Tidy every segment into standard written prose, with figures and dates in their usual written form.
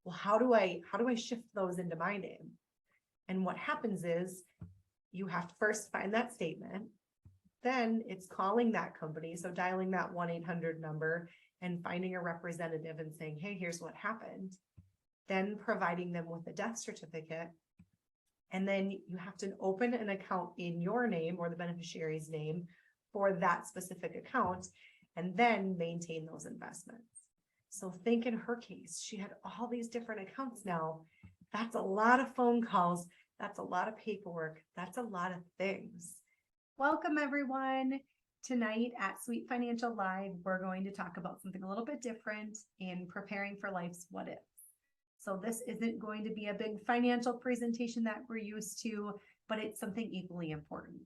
well, how do I shift those into my name? And what happens is you have to first find that statement. Then it's calling that company. So dialing that 1-800 number and finding a representative and saying, hey, here's what happened. Then providing them with a death certificate. And then you have to open an account in your name or the beneficiary's name for that specific account, and then maintain those investments. So think in her case, she had all these different accounts now. That's a lot of phone calls. That's a lot of paperwork. That's a lot of things. Welcome, everyone. Tonight at Sweet Financial Live, we're going to talk about something a little bit different in preparing for life's what-ifs. So this isn't going to be a big financial presentation that we're used to, but it's something equally important.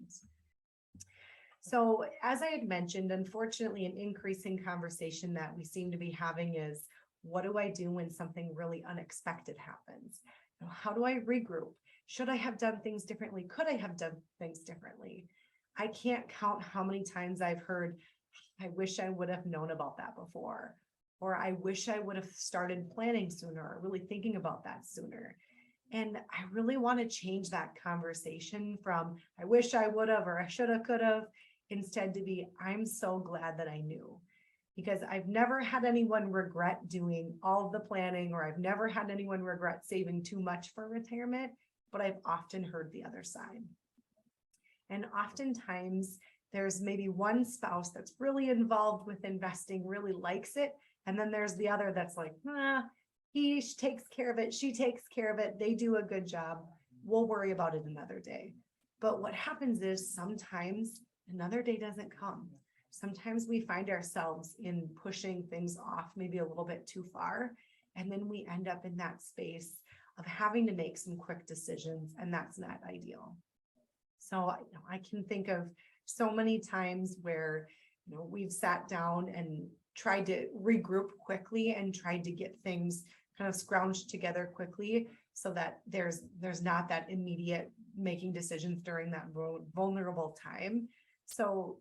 So as I had mentioned, unfortunately, an increasing conversation that we seem to be having is, what do I do when something really unexpected happens? How do I regroup? Should I have done things differently? Could I have done things differently? I can't count how many times I've heard, I wish I would have known about that before. Or I wish I would have started planning sooner, or really thinking about that sooner. And I really want to change that conversation from, I wish I would have, or I should have, could have, instead to be, I'm so glad that I knew. Because I've never had anyone regret doing all of the planning, or I've never had anyone regret saving too much for retirement, but I've often heard the other side. And oftentimes there's maybe one spouse that's really involved with investing, really likes it. And then there's the other that's like, he takes care of it. She takes care of it. They do a good job. We'll worry about it another day. But what happens is sometimes another day doesn't come. Sometimes we find ourselves in pushing things off maybe a little bit too far. And then we end up in that space of having to make some quick decisions. And that's not ideal. So I can think of so many times where we've sat down and tried to regroup quickly and tried to get things kind of scrounged together quickly so that there's not that immediate making decisions during that vulnerable time. So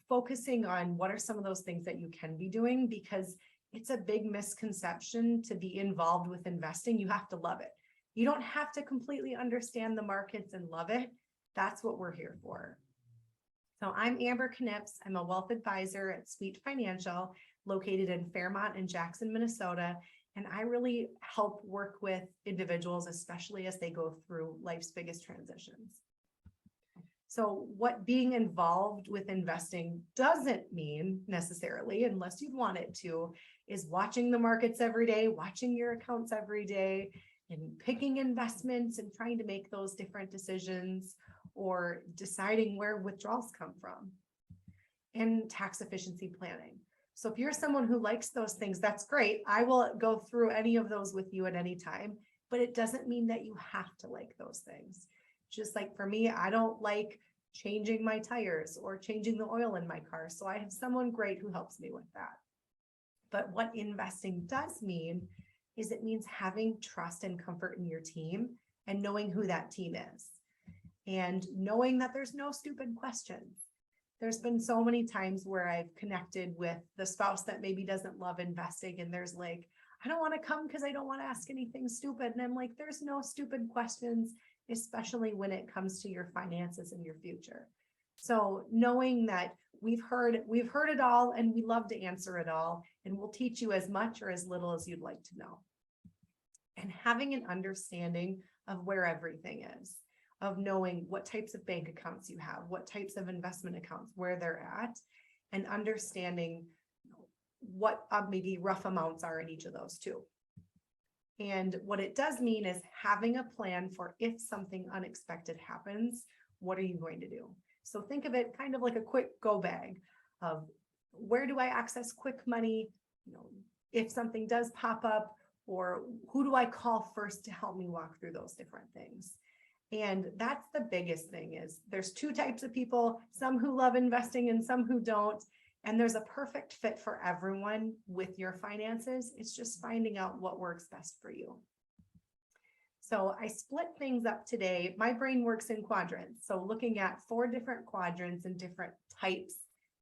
focusing on what are some of those things that you can be doing, because it's a big misconception to be involved with investing. You have to love it. You don't have to completely understand the markets and love it. That's what we're here for. So I'm Amber Knips. I'm a wealth advisor at Sweet Financial, located in Fairmont and Jackson, Minnesota. And I really help work with individuals, especially as they go through life's biggest transitions. So what being involved with investing doesn't mean necessarily, unless you want it to, is watching the markets every day, watching your accounts every day, and picking investments and trying to make those different decisions, or deciding where withdrawals come from, and tax efficiency planning. So if you're someone who likes those things, that's great. I will go through any of those with you at any time, but it doesn't mean that you have to like those things. Just like for me, I don't like changing my tires or changing the oil in my car. So I have someone great who helps me with that. But what investing does mean is it means having trust and comfort in your team and knowing who that team is. And knowing that there's no stupid questions. There's been so many times where I've connected with the spouse that maybe doesn't love investing, and there's like, I don't want to come because I don't want to ask anything stupid. And I'm like, there's no stupid questions, especially when it comes to your finances and your future. So knowing that we've heard it all, and we love to answer it all, and we'll teach you as much or as little as you'd like to know. And having an understanding of where everything is, of knowing what types of bank accounts you have, what types of investment accounts, where they're at, and understanding what maybe rough amounts are in each of those too. And what it does mean is having a plan for if something unexpected happens, what are you going to do? So think of it kind of like a quick go bag of, where do I access quick money? If something does pop up, or who do I call first to help me walk through those different things? And that's the biggest thing, is there's two types of people, some who love investing and some who don't. And there's a perfect fit for everyone with your finances. It's just finding out what works best for you. So I split things up today. My brain works in quadrants. So looking at 4 different quadrants and different types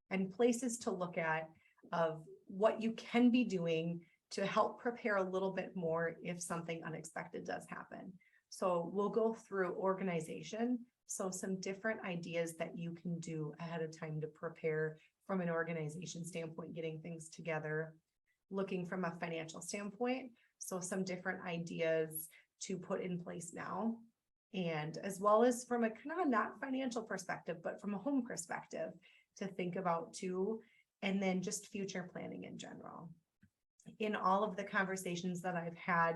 and places to look at of what you can be doing to help prepare a little bit more if something unexpected does happen. So we'll go through organization. So some different ideas that you can do ahead of time to prepare from an organization standpoint, getting things together, looking from a financial standpoint. So some different ideas to put in place now, and as well as from a kind of not financial perspective, but from a home perspective to think about too, and then just future planning in general. In all of the conversations that I've had,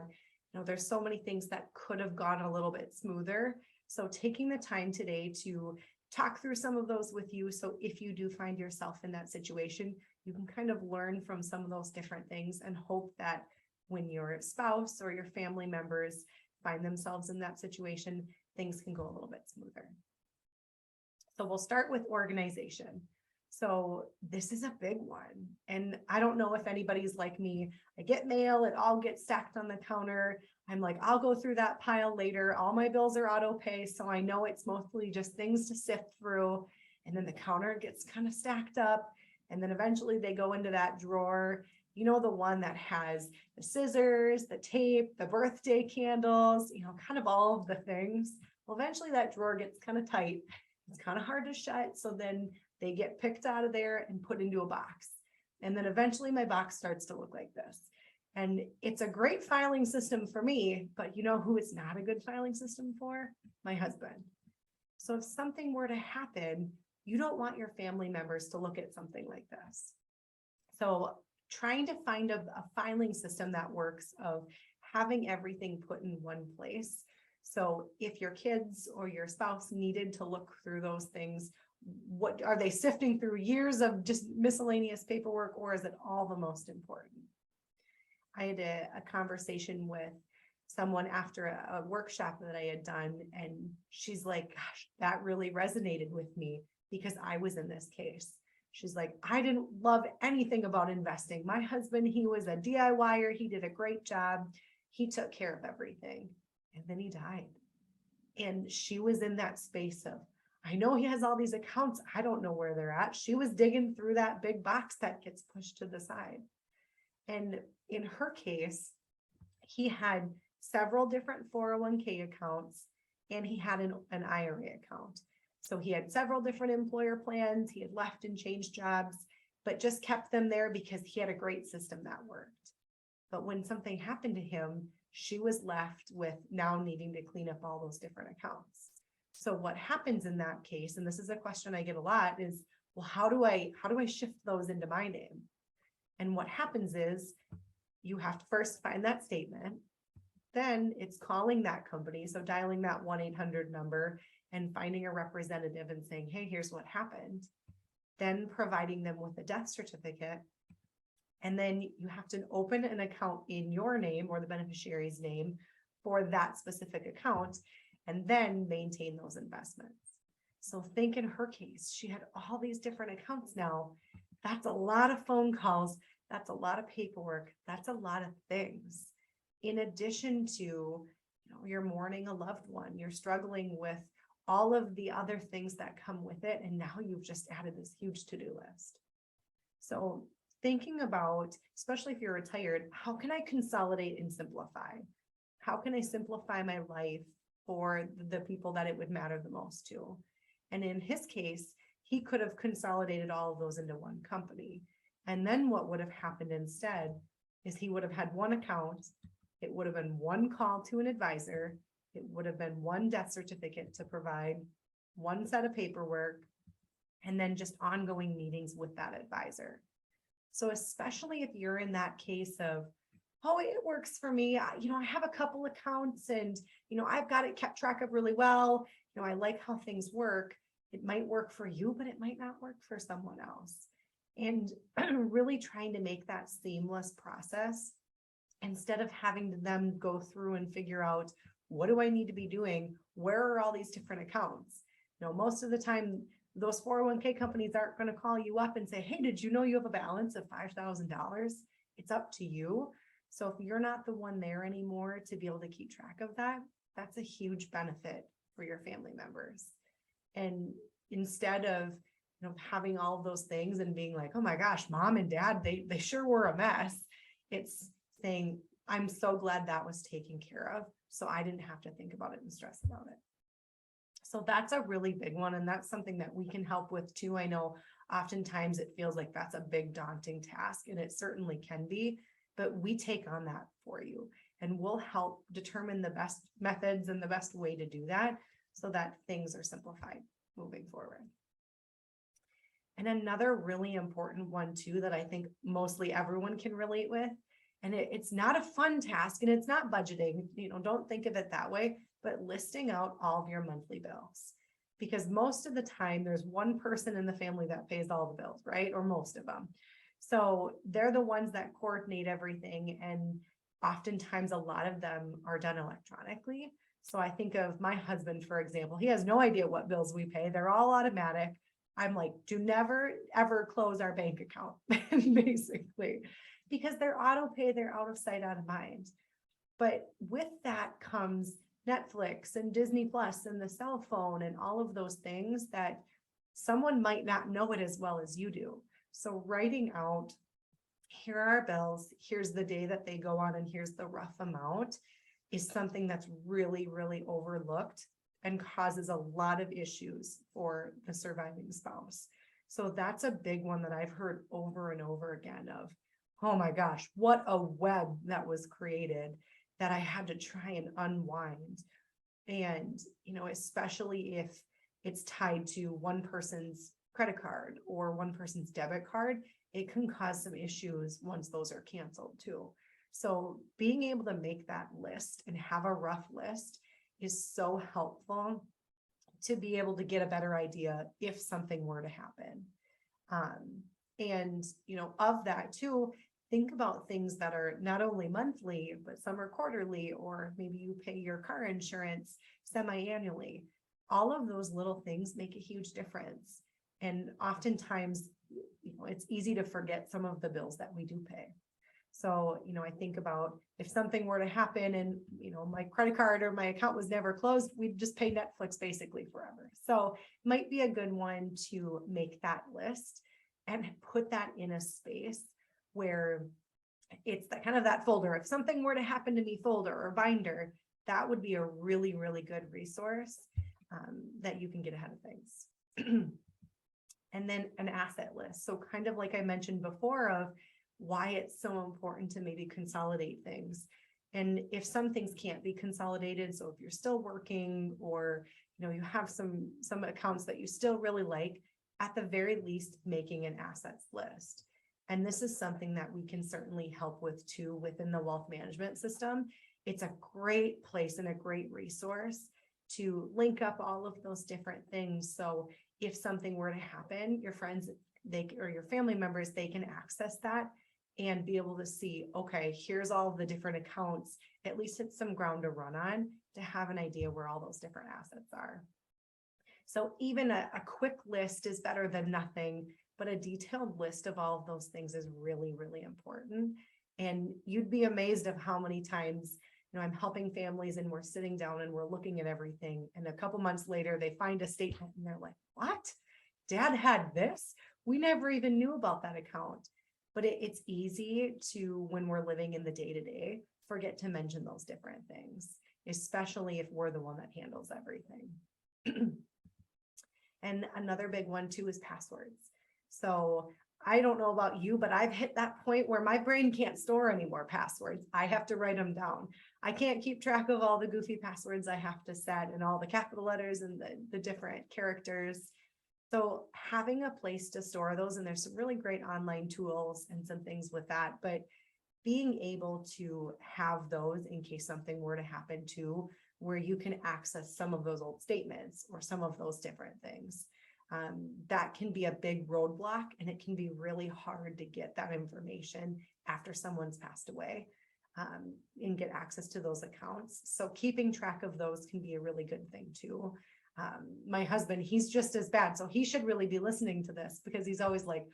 there's so many things that could have gone a little bit smoother. So taking the time today to talk through some of those with you. So if you do find yourself in that situation, you can kind of learn from some of those different things and hope that when your spouse or your family members find themselves in that situation, things can go a little bit smoother. So we'll start with organization. So this is a big one. And I don't know if anybody's like me. I get mail, it all gets stacked on the counter. I'm like, I'll go through that pile later. All my bills are auto pay. So I know it's mostly just things to sift through. And then the counter gets kind of stacked up. And then eventually they go into that drawer, the one that has the scissors, the tape, the birthday candles, kind of all of the things. Well, eventually that drawer gets kind of tight. It's kind of hard to shut. So then they get picked out of there and put into a box. And then eventually my box starts to look like this. And it's a great filing system for me, but you know who it's not a good filing system for? My husband. So if something were to happen, you don't want your family members to look at something like this. So trying to find a filing system that works of having everything put in one place. So if your kids or your spouse needed to look through those things, what are they sifting through years of just miscellaneous paperwork, or is it all the most important? I had a conversation with someone after a workshop that I had done, and she's like, gosh, that really resonated with me because I was in this case. She's like, I didn't love anything about investing. My husband, he was a DIYer. He did a great job. He took care of everything. And then he died. And she was in that space of, I know he has all these accounts. I don't know where they're at. She was digging through that big box that gets pushed to the side. And in her case, he had several different 401k accounts, and he had an IRA account. So he had several different employer plans. He had left and changed jobs, but just kept them there because he had a great system that worked. But when something happened to him, she was left with now needing to clean up all those different accounts. So what happens in that case, and this is a question I get a lot, is, well, how do I shift those into my name? And what happens is you have to first find that statement. Then it's calling that company. So dialing that 1-800 number and finding a representative and saying, hey, here's what happened. Then providing them with a death certificate. And then you have to open an account in your name or the beneficiary's name for that specific account, and then maintain those investments. So think in her case, she had all these different accounts now. That's a lot of phone calls. That's a lot of paperwork. That's a lot of things. In addition to, you're mourning a loved one, you're struggling with all of the other things that come with it. And now you've just added this huge to-do list. So thinking about, especially if you're retired, how can I consolidate and simplify? How can I simplify my life for the people that it would matter the most to? And in his case, he could have consolidated all of those into one company. And then what would have happened instead is he would have had one account. It would have been one call to an advisor. It would have been one death certificate to provide, one set of paperwork, and then just ongoing meetings with that advisor. So especially if you're in that case of, oh, it works for me. I have a couple accounts and, I've got it kept track of really well. I like how things work. It might work for you, but it might not work for someone else. And really trying to make that seamless process instead of having them go through and figure out, what do I need to be doing? Where are all these different accounts? Most of the time, those 401k companies aren't going to call you up and say, hey, did you know you have a balance of $5,000? It's up to you. So if you're not the one there anymore to be able to keep track of that, that's a huge benefit for your family members. And instead of having all of those things and being like, oh my gosh, mom and dad, they sure were a mess. It's saying, I'm so glad that was taken care of, so I didn't have to think about it and stress about it. So that's a really big one. And that's something that we can help with too. I know oftentimes it feels like that's a big daunting task, and it certainly can be, but we take on that for you and we'll help determine the best methods and the best way to do that so that things are simplified moving forward. And another really important one too, that I think mostly everyone can relate with, and it's not a fun task and it's not budgeting, don't think of it that way, but listing out all of your monthly bills. Because most of the time there's one person in the family that pays all the bills, right? Or most of them. So they're the ones that coordinate everything. And oftentimes a lot of them are done electronically. So I think of my husband, for example, he has no idea what bills we pay. They're all automatic. I'm like, do never, ever close our bank account, basically, because they're auto pay, they're out of sight, out of mind. But with that comes Netflix and Disney Plus and the cell phone and all of those things that someone might not know it as well as you do. So writing out, here are our bills, here's the day that they go on, and here's the rough amount is something that's really, really overlooked and causes a lot of issues for the surviving spouse. So that's a big one that I've heard over and over again of, oh my gosh, what a web that was created that I had to try and unwind. And, especially if it's tied to one person's credit card or one person's debit card, it can cause some issues once those are canceled too. So being able to make that list and have a rough list is so helpful to be able to get a better idea if something were to happen. And, of that too, think about things that are not only monthly, but some are quarterly, or maybe you pay your car insurance semi-annually. All of those little things make a huge difference. And oftentimes, it's easy to forget some of the bills that we do pay. So, I think about if something were to happen and, my credit card or my account was never closed, we'd just pay Netflix basically forever. So it might be a good one to make that list and put that in a space where it's that kind of that folder. If something were to happen to me folder or binder, that would be a really, really good resource that you can get ahead of things. And then an asset list. So kind of like I mentioned before of why it's so important to maybe consolidate things. And if some things can't be consolidated, so if you're still working or, you have some accounts that you still really like, at the very least, making an assets list. And this is something that we can certainly help with too within the wealth management system. It's a great place and a great resource to link up all of those different things. So if something were to happen, your friends, or your family members, they can access that and be able to see, okay, here's all the different accounts. At least it's some ground to run on to have an idea where all those different assets are. So even a quick list is better than nothing, but a detailed list of all of those things is really, really important. And you'd be amazed of how many times, I'm helping families and we're sitting down and we're looking at everything. And a couple months later, they find a statement and they're like, what? Dad had this? We never even knew about that account. But it's easy to, when we're living in the day-to-day, forget to mention those different things, especially if we're the one that handles everything. And another big one too is passwords. So I don't know about you, but I've hit that point where my brain can't store any more passwords. I have to write them down. I can't keep track of all the goofy passwords I have to set and all the capital letters and the different characters. So having a place to store those, and there's some really great online tools and some things with that, but being able to have those in case something were to happen too, where you can access some of those old statements or some of those different things. That can be a big roadblock, and it can be really hard to get that information after someone's passed away and get access to those accounts. So keeping track of those can be a really good thing too. My husband, he's just as bad. So he should really be listening to this because he's always like,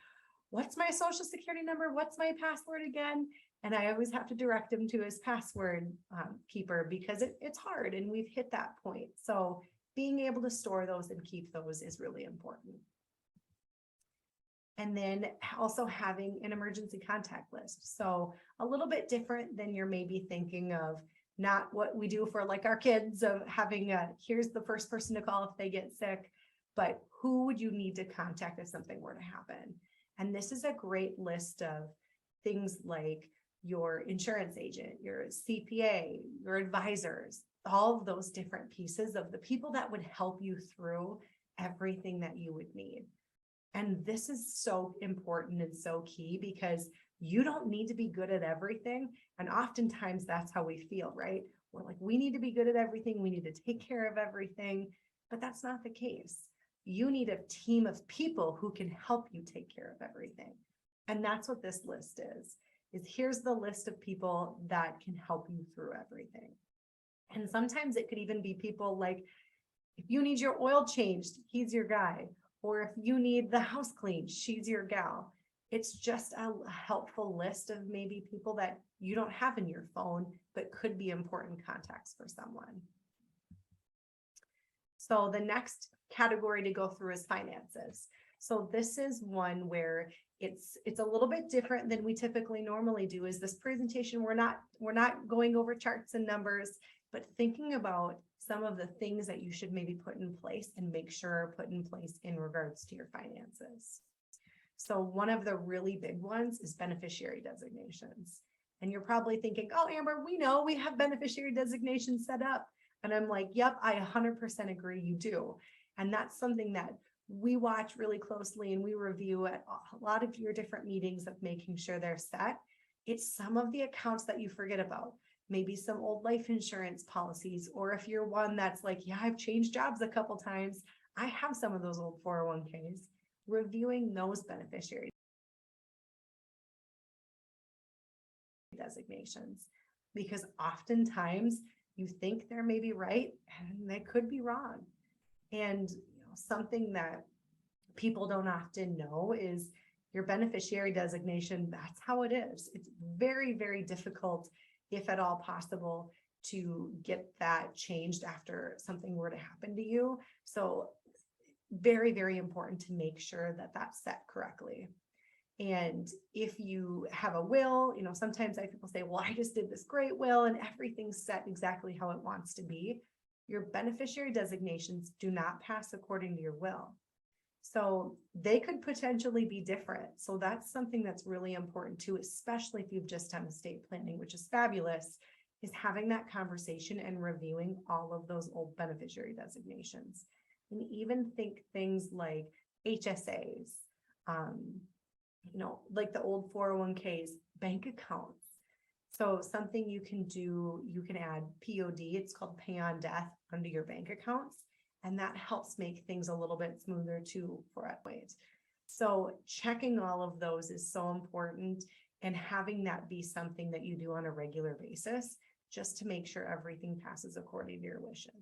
what's my social security number? What's my password again? And I always have to direct him to his password keeper because it's hard and we've hit that point. So being able to store those and keep those is really important. And then also having an emergency contact list. So a little bit different than you're maybe thinking of, not what we do for like our kids of having here's the first person to call if they get sick, but who would you need to contact if something were to happen? And this is a great list of things like your insurance agent, your CPA, your advisors, all of those different pieces of the people that would help you through everything that you would need. And this is so important and so key because you don't need to be good at everything. And oftentimes that's how we feel, right? We're like, we need to be good at everything. We need to take care of everything, but that's not the case. You need a team of people who can help you take care of everything. And that's what this list is here's the list of people that can help you through everything. And sometimes it could even be people like, if you need your oil changed, he's your guy. Or if you need the house cleaned, she's your gal. It's just a helpful list of maybe people that you don't have in your phone, but could be important contacts for someone. So the next category to go through is finances. So this is one where it's a little bit different than we typically normally do. Is this presentation, we're not going over charts and numbers, but thinking about some of the things that you should maybe put in place and make sure are put in place in regards to your finances. So one of the really big ones is beneficiary designations. And you're probably thinking, oh, Amber, we know we have beneficiary designations set up. And I'm like, yep, I 100% agree you do. And that's something that we watch really closely and we review at a lot of your different meetings of making sure they're set. It's some of the accounts that you forget about. Maybe some old life insurance policies, or if you're one that's like, yeah, I've changed jobs a couple times, I have some of those old 401ks, reviewing those beneficiary designations, because oftentimes you think they're maybe right and they could be wrong. And something that people don't often know is your beneficiary designation, that's how it is. It's very, very difficult, if at all possible, to get that changed after something were to happen to you. So very, very important to make sure that that's set correctly. And if you have a will, sometimes people say, well, I just did this great will and everything's set exactly how it wants to be. Your beneficiary designations do not pass according to your will. So they could potentially be different. So that's something that's really important too, especially if you've just done estate planning, which is fabulous, is having that conversation and reviewing all of those old beneficiary designations. And even think things like HSAs, like the old 401ks, bank accounts. So something you can do, you can add POD, it's called pay on death, under your bank accounts. And that helps make things a little bit smoother too for that weight. So checking all of those is so important, and having that be something that you do on a regular basis, just to make sure everything passes according to your wishes.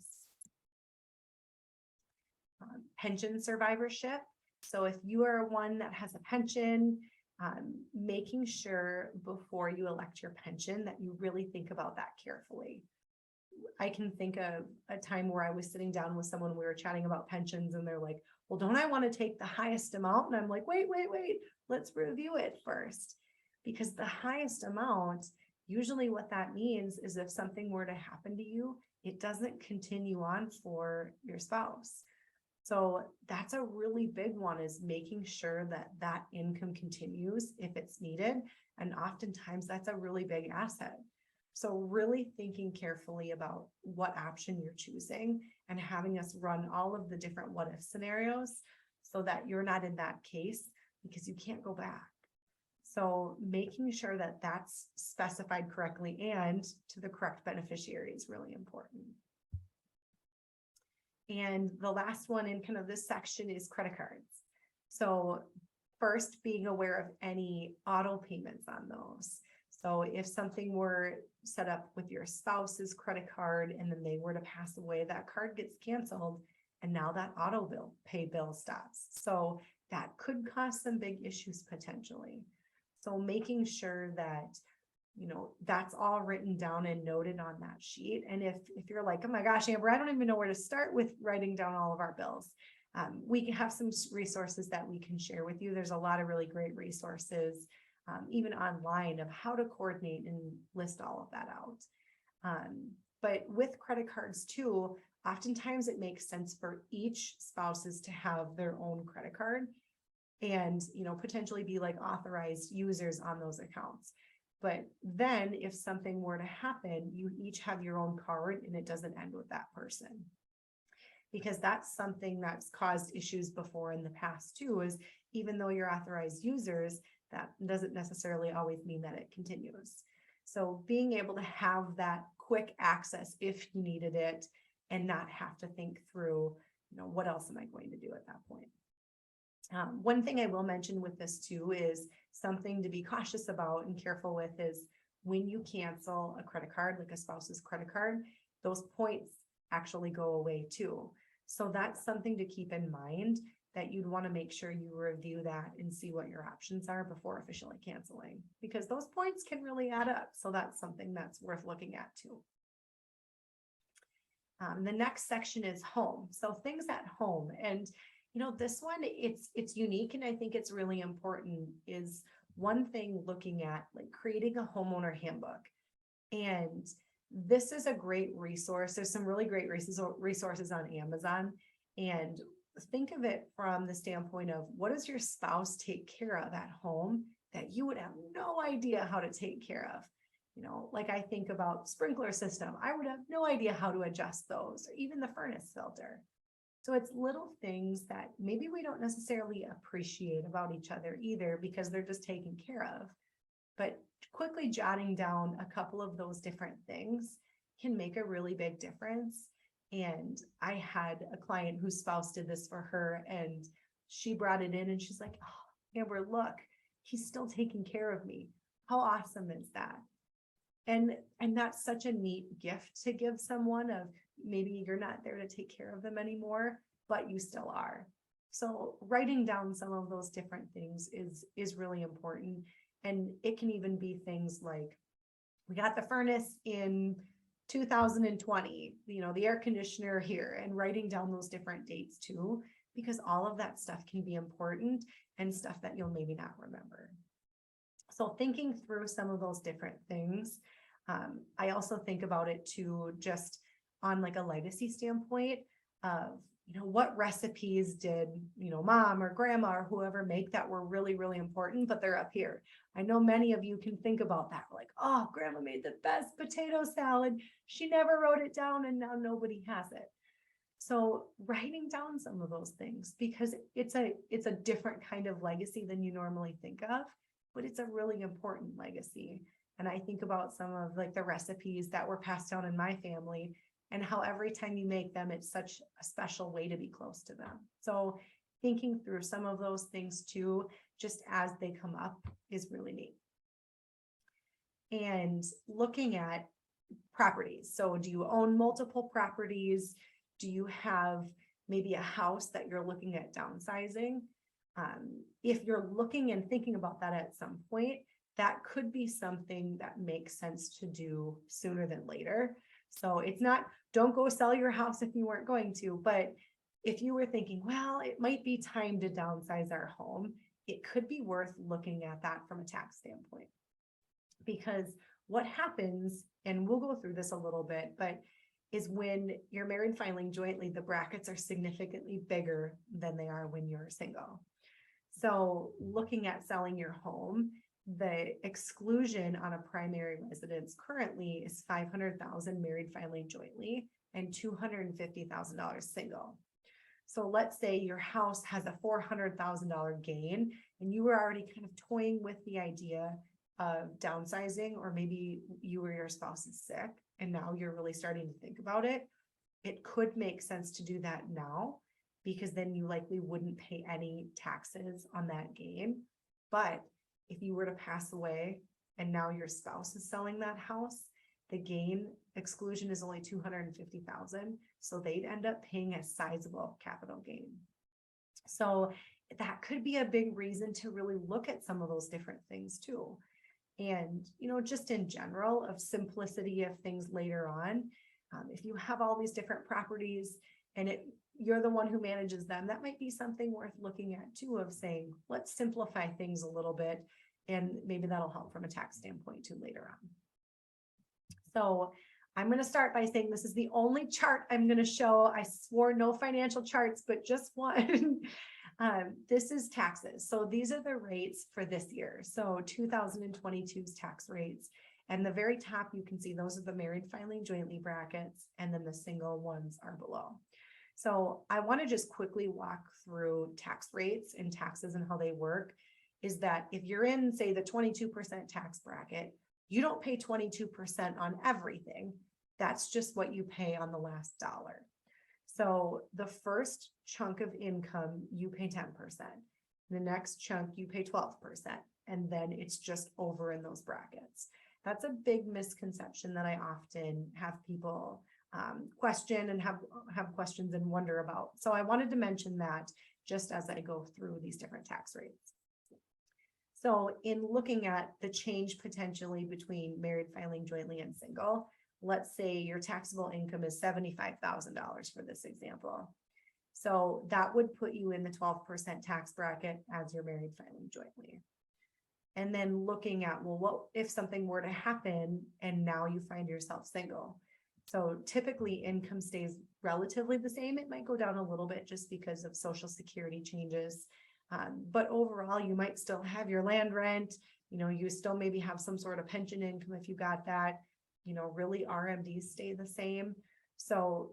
Pension survivorship. So if you are one that has a pension, making sure before you elect your pension that you really think about that carefully. I can think of a time where I was sitting down with someone, we were chatting about pensions, and they're like, well, don't I want to take the highest amount? And I'm like, wait, let's review it first. Because the highest amount, usually what that means is if something were to happen to you, it doesn't continue on for your spouse. So that's a really big one, is making sure that that income continues if it's needed. And oftentimes that's a really big asset. So really thinking carefully about what option you're choosing and having us run all of the different what if scenarios so that you're not in that case, because you can't go back. So making sure that that's specified correctly and to the correct beneficiary is really important. And the last one in kind of this section is credit cards. So first, being aware of any auto payments on those. So if something were set up with your spouse's credit card and then they were to pass away, that card gets canceled and now that auto pay bill stops. So that could cause some big issues potentially. So making sure that, that's all written down and noted on that sheet. And if you're like, oh my gosh, Amber, I don't even know where to start with writing down all of our bills, We can have some resources that we can share with you. There's a lot of really great resources, even online, of how to coordinate and list all of that out. But with credit cards too, oftentimes it makes sense for each spouses to have their own credit card and, potentially be like authorized users on those accounts. But then if something were to happen, you each have your own card and it doesn't end with that person. Because that's something that's caused issues before in the past too, is even though you're authorized users, that doesn't necessarily always mean that it continues. So being able to have that quick access if you needed it and not have to think through, what else am I going to do at that point? One thing I will mention with this too is something to be cautious about and careful with is when you cancel a credit card, like a spouse's credit card, those points actually go away too. So that's something to keep in mind, that you'd want to make sure you review that and see what your options are before officially canceling, because those points can really add up. So that's something that's worth looking at too. The next section is home. So things at home. And, this one, it's unique. And I think it's really important is one thing looking at like creating a homeowner handbook. And this is a great resource. There's some really great resources on Amazon. And think of it from the standpoint of what does your spouse take care of at home that you would have no idea how to take care of? Like I think about sprinkler system, I would have no idea how to adjust those, or even the furnace filter. So it's little things that maybe we don't necessarily appreciate about each other either because they're just taken care of. But quickly jotting down a couple of those different things can make a really big difference. And I had a client whose spouse did this for her, and she brought it in and she's like, "Oh, Amber, look, he's still taking care of me. How awesome is that?" And that's such a neat gift to give someone, of maybe you're not there to take care of them anymore, but you still are. So writing down some of those different things is really important. And it can even be things like, we got the furnace in 2020, the air conditioner here, and writing down those different dates too, because all of that stuff can be important and stuff that you'll maybe not remember. So thinking through some of those different things, I also think about it too, just on like a legacy standpoint of, what recipes did, mom or grandma or whoever make that were really, really important, but they're up here. I know many of you can think about that. Like, oh, grandma made the best potato salad. She never wrote it down and now nobody has it. So writing down some of those things, because it's a different kind of legacy than you normally think of, but it's a really important legacy. And I think about some of like the recipes that were passed down in my family and how every time you make them, it's such a special way to be close to them. So thinking through some of those things too, just as they come up, is really neat. And looking at properties. So do you own multiple properties? Do you have maybe a house that you're looking at downsizing? If you're looking and thinking about that at some point, that could be something that makes sense to do sooner than later. So it's not, don't go sell your house if you weren't going to, but if you were thinking, well, it might be time to downsize our home, it could be worth looking at that from a tax standpoint. Because what happens, and we'll go through this a little bit, but is when you're married filing jointly, the brackets are significantly bigger than they are when you're single. So looking at selling your home, the exclusion on a primary residence currently is $500,000 married filing jointly and $250,000 single. So let's say your house has a $400,000 gain and you were already kind of toying with the idea of downsizing, or maybe you or your spouse is sick and now you're really starting to think about it. It could make sense to do that now, because then you likely wouldn't pay any taxes on that gain. But if you were to pass away and now your spouse is selling that house, the gain exclusion is only $250,000. So they'd end up paying a sizable capital gain. So that could be a big reason to really look at some of those different things too. And, just in general, of simplicity of things later on, if you have all these different properties, and you're the one who manages them, that might be something worth looking at too, of saying, let's simplify things a little bit. And maybe that'll help from a tax standpoint too later on. So I'm going to start by saying this is the only chart I'm going to show. I swore no financial charts, but just one. This is taxes. So these are the rates for this year. So 2022's tax rates. And the very top, you can see those are the married filing jointly brackets, and then the single ones are below. So I want to just quickly walk through tax rates and taxes and how they work. Is that if you're in, say, the 22% tax bracket, you don't pay 22% on everything. That's just what you pay on the last dollar. So the first chunk of income, you pay 10%. The next chunk, you pay 12%. And then it's just over in those brackets. That's a big misconception that I often have people question and have questions and wonder about. So I wanted to mention that just as I go through these different tax rates. So in looking at the change potentially between married filing jointly and single, let's say your taxable income is $75,000 for this example. So that would put you in the 12% tax bracket as you're married filing jointly. And then looking at, well, what if something were to happen and now you find yourself single? So typically income stays relatively the same. It might go down a little bit just because of Social Security changes. But overall, you might still have your land rent, you still maybe have some sort of pension income if you got that, really RMDs stay the same. So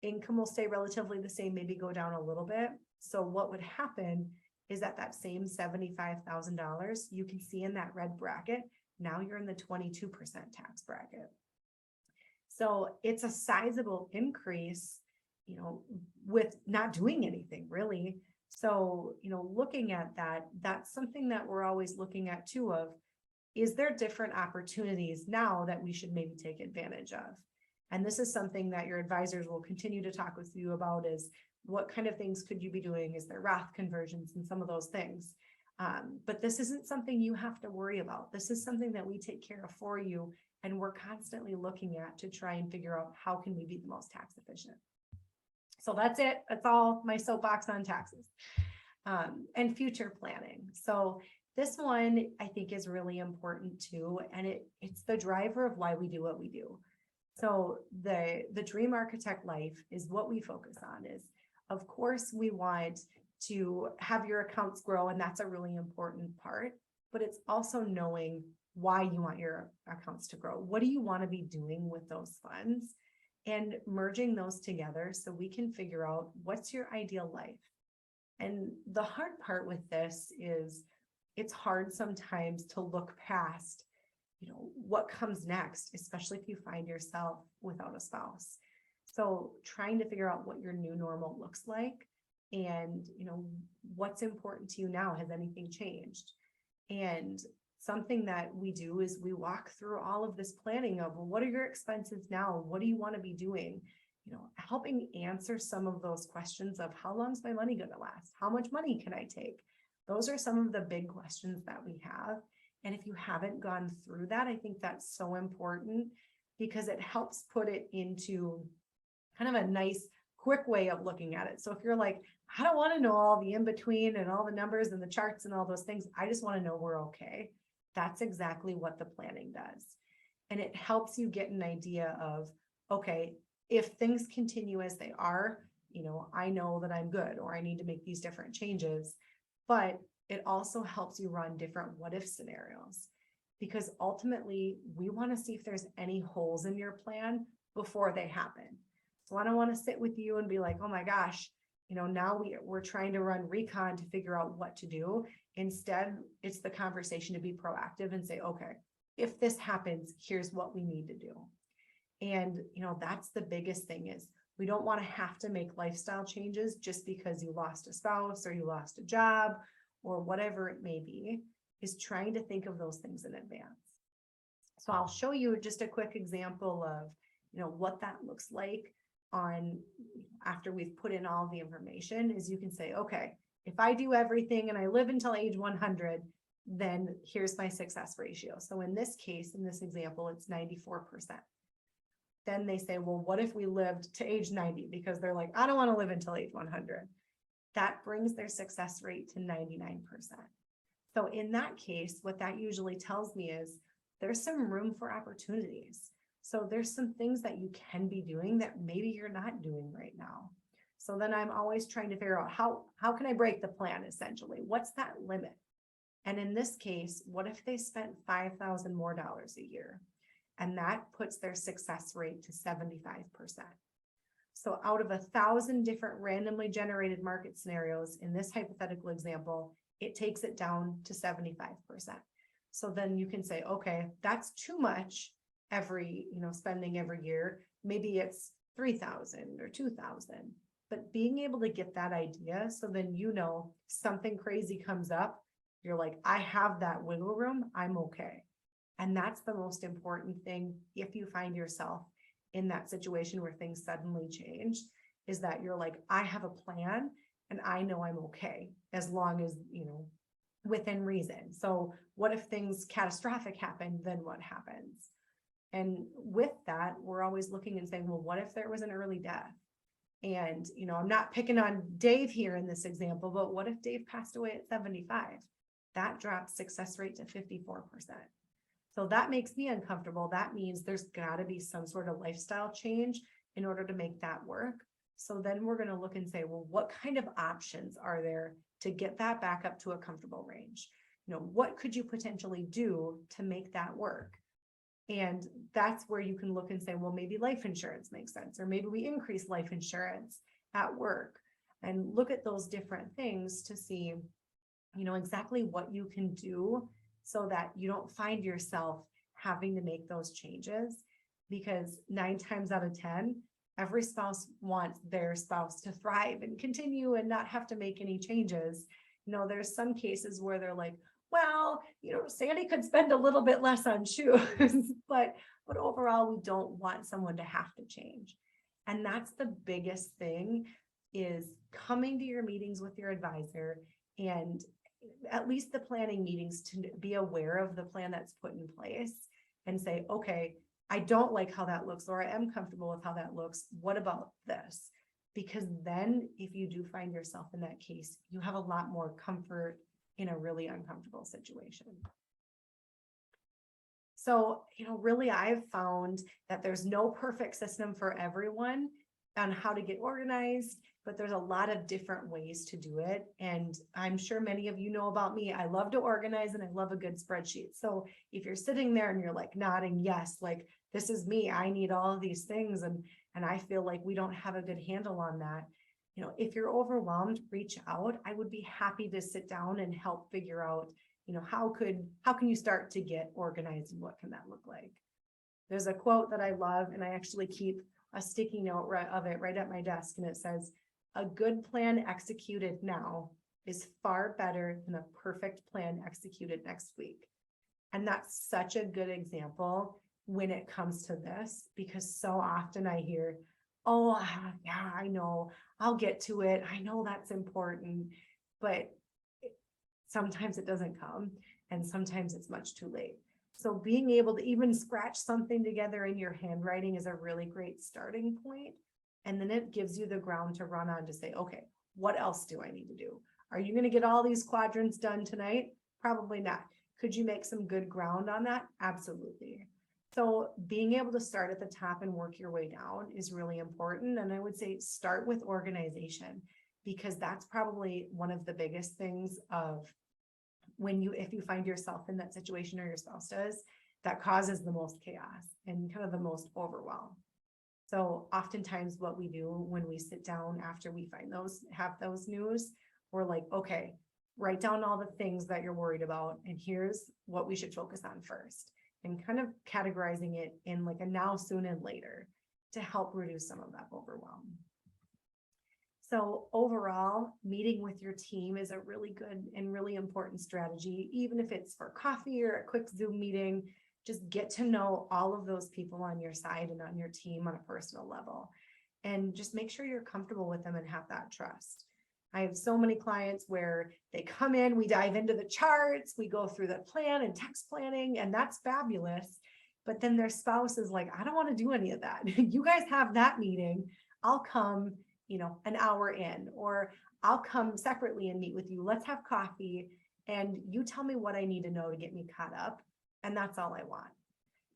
income will stay relatively the same, maybe go down a little bit. So what would happen is that same $75,000, you can see in that red bracket, now you're in the 22% tax bracket. So it's a sizable increase, with not doing anything really. So, looking at that, that's something that we're always looking at too of, is there different opportunities now that we should maybe take advantage of? And this is something that your advisors will continue to talk with you about, is what kind of things could you be doing? Is there Roth conversions and some of those things? But this isn't something you have to worry about. This is something that we take care of for you. And we're constantly looking at to try and figure out how can we be the most tax efficient. So that's it. That's all my soapbox on taxes and future planning. So this one I think is really important too. And it's the driver of why we do what we do. So the dream architect life is what we focus on. Is, of course, we want to have your accounts grow, and that's a really important part, but it's also knowing why you want your accounts to grow. What do you want to be doing with those funds? And merging those together so we can figure out what's your ideal life. And the hard part with this is it's hard sometimes to look past, what comes next, especially if you find yourself without a spouse. So trying to figure out what your new normal looks like and, what's important to you now. Has anything changed? And something that we do is we walk through all of this planning of, well, what are your expenses now? What do you want to be doing? Helping answer some of those questions of, how long is my money going to last? How much money can I take? Those are some of the big questions that we have. And if you haven't gone through that, I think that's so important, because it helps put it into kind of a nice, quick way of looking at it. So if you're like, I don't want to know all the in between and all the numbers and the charts and all those things, I just want to know we're okay. That's exactly what the planning does. And it helps you get an idea of, okay, if things continue as they are, I know that I'm good, or I need to make these different changes. But it also helps you run different what if scenarios, because ultimately we want to see if there's any holes in your plan before they happen. So I don't want to sit with you and be like, oh my gosh, now we're trying to run recon to figure out what to do. Instead, it's the conversation to be proactive and say, okay, if this happens, here's what we need to do. And, that's the biggest thing, is we don't want to have to make lifestyle changes just because you lost a spouse or you lost a job or whatever it may be, is trying to think of those things in advance. So I'll show you just a quick example of, what that looks like after we've put in all the information. Is you can say, okay, if I do everything and I live until age 100, then here's my success ratio. So in this case, in this example, it's 94%. then they say, well, what if we lived to age 90? Because they're like, I don't want to live until age 100. That brings their success rate to 99%. So in that case, what that usually tells me is there's some room for opportunities. So there's some things that you can be doing that maybe you're not doing right now. So then I'm always trying to figure out how can I break the plan essentially? What's that limit? And in this case, what if they spent $5,000 more a year? And that puts their success rate to 75%. So out of 1,000 different randomly generated market scenarios in this hypothetical example, it takes it down to 75%. So then you can say, okay, that's too much spending every year. Maybe it's 3,000 or 2,000, but being able to get that idea. So then, something crazy comes up. You're like, I have that wiggle room. I'm okay. And that's the most important thing. If you find yourself in that situation where things suddenly change, is that you're like, I have a plan and I know I'm okay as long as, within reason. So what if things catastrophic happen? Then what happens? And with that, we're always looking and saying, well, what if there was an early death? And, I'm not picking on Dave here in this example, but what if Dave passed away at 75? That drops success rate to 54%. So that makes me uncomfortable. That means there's got to be some sort of lifestyle change in order to make that work. So then we're going to look and say, well, what kind of options are there to get that back up to a comfortable range? What could you potentially do to make that work? And that's where you can look and say, well, maybe life insurance makes sense, or maybe we increase life insurance at work, and look at those different things to see, exactly what you can do so that you don't find yourself having to make those changes. Because 9 times out of 10, every spouse wants their spouse to thrive and continue and not have to make any changes. There's some cases where they're like, well, Sandy could spend a little bit less on shoes, but overall, we don't want someone to have to change. And that's the biggest thing, is coming to your meetings with your advisor, and at least the planning meetings, to be aware of the plan that's put in place and say, okay, I don't like how that looks, or I am comfortable with how that looks. What about this? Because then if you do find yourself in that case, you have a lot more comfort in a really uncomfortable situation. So, really, I've found that there's no perfect system for everyone on how to get organized, but there's a lot of different ways to do it. And I'm sure many of you know about me. I love to organize and I love a good spreadsheet. So if you're sitting there and you're like nodding, yes, like this is me, I need all of these things. And I feel like we don't have a good handle on that. If you're overwhelmed, reach out. I would be happy to sit down and help figure out, how can you start to get organized, and what can that look like? There's a quote that I love, and I actually keep a sticky note of it right at my desk. And it says, a good plan executed now is far better than a perfect plan executed next week. And that's such a good example when it comes to this, because so often I hear, oh, yeah, I know, I'll get to it. I know that's important, but sometimes it doesn't come, and sometimes it's much too late. So being able to even scratch something together in your handwriting is a really great starting point. And then it gives you the ground to run on to say, okay, what else do I need to do? Are you going to get all these quadrants done tonight? Probably not. Could you make some good ground on that? Absolutely. So being able to start at the top and work your way down is really important. And I would say start with organization, because that's probably one of the biggest things of if you find yourself in that situation, or your spouse does, that causes the most chaos and kind of the most overwhelm. So oftentimes what we do when we sit down after we have those news, we're like, okay, write down all the things that you're worried about, and here's what we should focus on first, and kind of categorizing it in like a now, soon, and later to help reduce some of that overwhelm. So overall, meeting with your team is a really good and really important strategy, even if it's for coffee or a quick Zoom meeting. Just get to know all of those people on your side and on your team on a personal level, and just make sure you're comfortable with them and have that trust. I have so many clients where they come in, we dive into the charts, we go through the plan and text planning, and that's fabulous. but then their spouse is like, I don't want to do any of that. You guys have that meeting. I'll come, an hour in, or I'll come separately and meet with you. Let's have coffee and you tell me what I need to know to get me caught up. And that's all I want.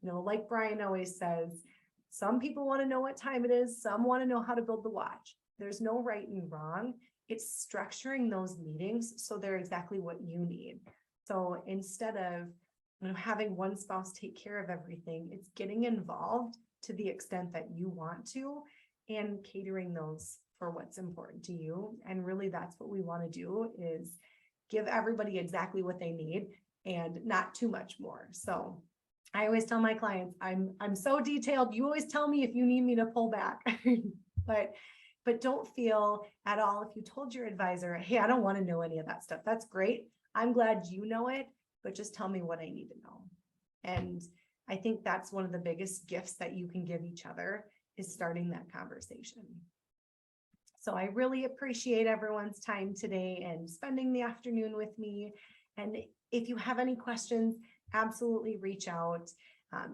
Like Brian always says, some people want to know what time it is. Some want to know how to build the watch. There's no right and wrong. It's structuring those meetings so they're exactly what you need. So instead of having one spouse take care of everything, it's getting involved to the extent that you want to and catering those for what's important to you. And really that's what we want to do, is give everybody exactly what they need and not too much more. So I always tell my clients, I'm so detailed. You always tell me if you need me to pull back, but don't feel at all if you told your advisor, hey, I don't want to know any of that stuff. That's great. I'm glad you know it, but just tell me what I need to know. And I think that's one of the biggest gifts that you can give each other, is starting that conversation. So I really appreciate everyone's time today and spending the afternoon with me. And if you have any questions, absolutely reach out.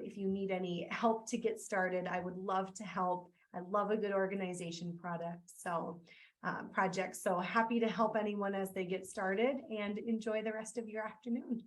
If you need any help to get started, I would love to help. I love a good organization project. So happy to help anyone as they get started, and enjoy the rest of your afternoon.